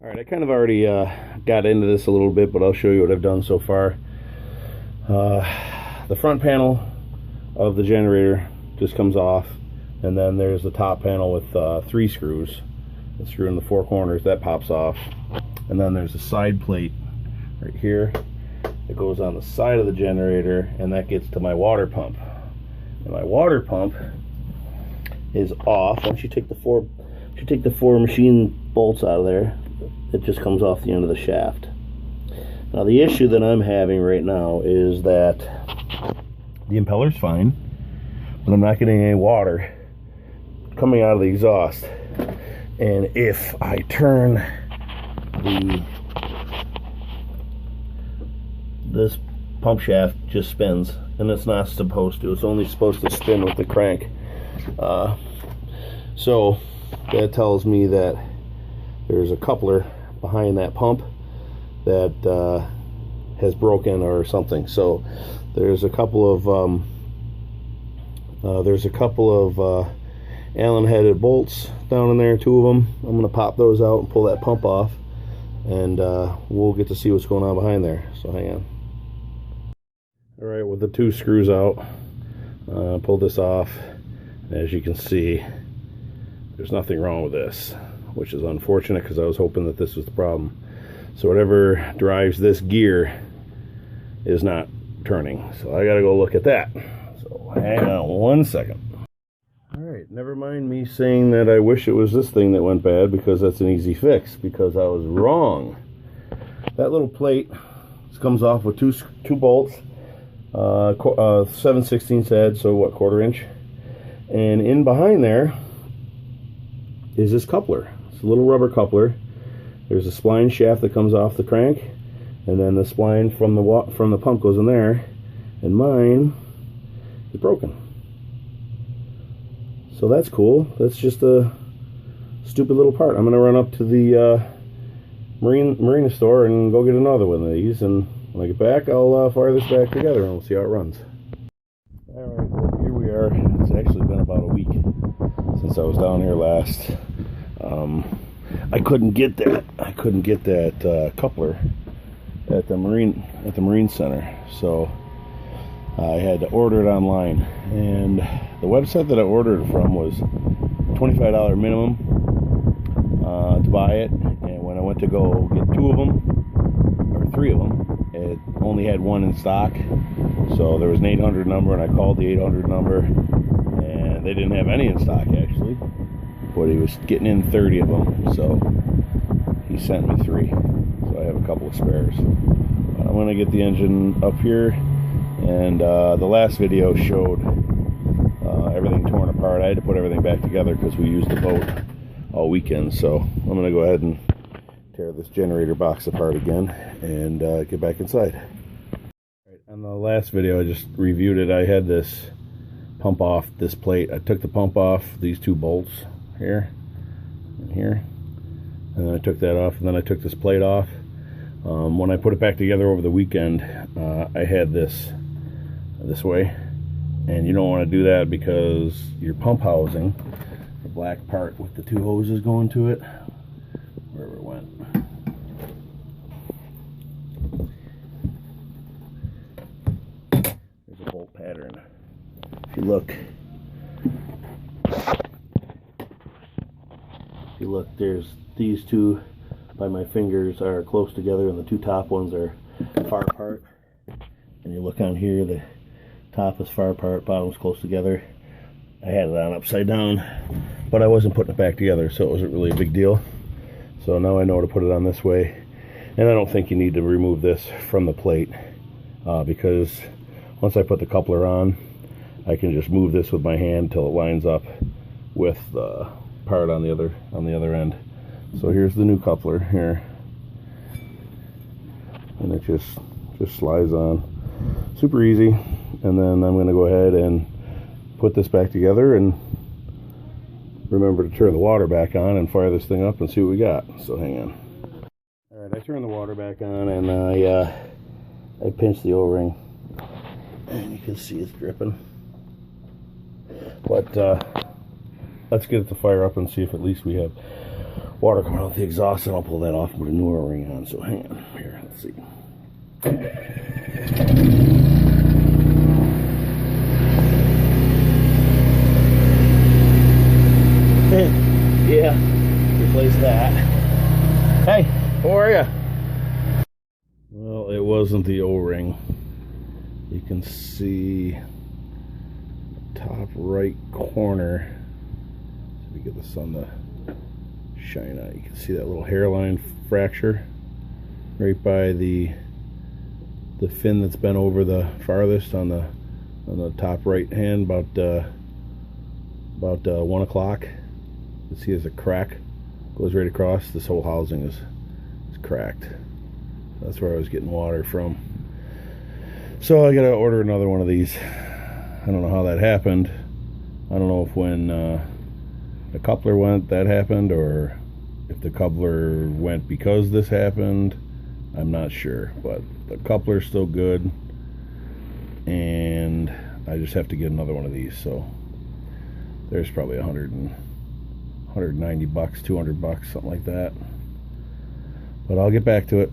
Alright, I kind of already got into this a little bit, but I'll show you what I've done so far. The front panel of the generator just comes off, and then there's the top panel with 3 screws. The screw in the 4 corners, that pops off. And then there's a side plate right here that goes on the side of the generator, and that gets to my water pump. And my water pump is off. Once you take the 4 machine bolts out of there, it just comes off the end of the shaft. Now the issue that I'm having right now is that the impeller's fine, but I'm not getting any water coming out of the exhaust. And if I turn this pump shaft just spins, and it's not supposed to. It's only supposed to spin with the crank. So that tells me that there's a coupler behind that pump that has broken or something. So there's a couple of Allen headed bolts down in there, 2 of them. I'm going to pop those out and pull that pump off, and we'll get to see what's going on behind there. So hang on. Alright, with the 2 screws out, pull this off. As you can see, there's nothing wrong with this, which is unfortunate because I was hoping that this was the problem. So whatever drives this gear is not turning, so I gotta go look at that. So hang on 1 second. Alright, never mind me saying that I wish it was this thing that went bad, because that's an easy fix, because I was wrong. That little plate comes off with two bolts, 7/16 head, so what, 1/4 inch, and in behind there is this coupler. It's a little rubber coupler. There's a spline shaft that comes off the crank, and then the spline from the pump goes in there, and mine is broken. So that's cool. That's just a stupid little part. I'm gonna run up to the marina store and go get another one of these, and when I get back, I'll fire this back together and we'll see how it runs. Alright, well, here we are. It's actually been about a week since I was down here last. I couldn't get that coupler at the marine center, so I had to order it online, and the website that I ordered it from was $25 minimum to buy it, and when I went to go get 2 of them, or 3 of them, it only had 1 in stock. So there was an 800 number, and I called the 800 number, and they didn't have any in stock actually, but he was getting in 30 of them, so he sent me 3, so I have a couple of spares. I'm going to get the engine up here, and the last video showed everything torn apart. I had to put everything back together because we used the boat all weekend, so I'm going to go ahead and tear this generator box apart again and get back inside. Right, on the last video I just reviewed it, I had this pump off this plate. I took the pump off these 2 bolts here and here, and then I took that off, and then I took this plate off. When I put it back together over the weekend, I had this way, and you don't want to do that because your pump housing, the black part with the 2 hoses going to it, wherever it went, there's a bolt pattern. If you look, there's these 2 by my fingers are close together, and the 2 top ones are far apart. And you look on here, the top is far apart, bottom's close together. I had it on upside down, but I wasn't putting it back together, so it wasn't really a big deal. So now I know to put it on this way, and I don't think you need to remove this from the plate, because once I put the coupler on, I can just move this with my hand till it lines up with the part on the other end. So here's the new coupler here, and it just slides on, super easy. And then I'm going to go ahead and put this back together, and remember to turn the water back on and fire this thing up and see what we got. So hang on. Alright, I turned the water back on, and I pinched the O-ring, and you can see it's dripping. But let's get it to fire up and see if at least we have water coming out the exhaust, and I'll pull that off and put a newer ring on. So hang on here, let's see. Yeah, replace that. Hey, how are ya? Well, it wasn't the O-ring. You can see top right corner. So we get the sun to shine on. You can see that little hairline fracture right by the fin that's been over the farthest on the top right hand, about 1 o'clock. You can see there's a crack goes right across. This whole housing is cracked. That's where I was getting water from. So I gotta order another one of these. I don't know how that happened. I don't know if when the coupler went that happened, or if the coupler went because this happened. I'm not sure, but the coupler's still good, and I just have to get another one of these. So there's probably 190 bucks, 200 bucks, something like that. But I'll get back to it.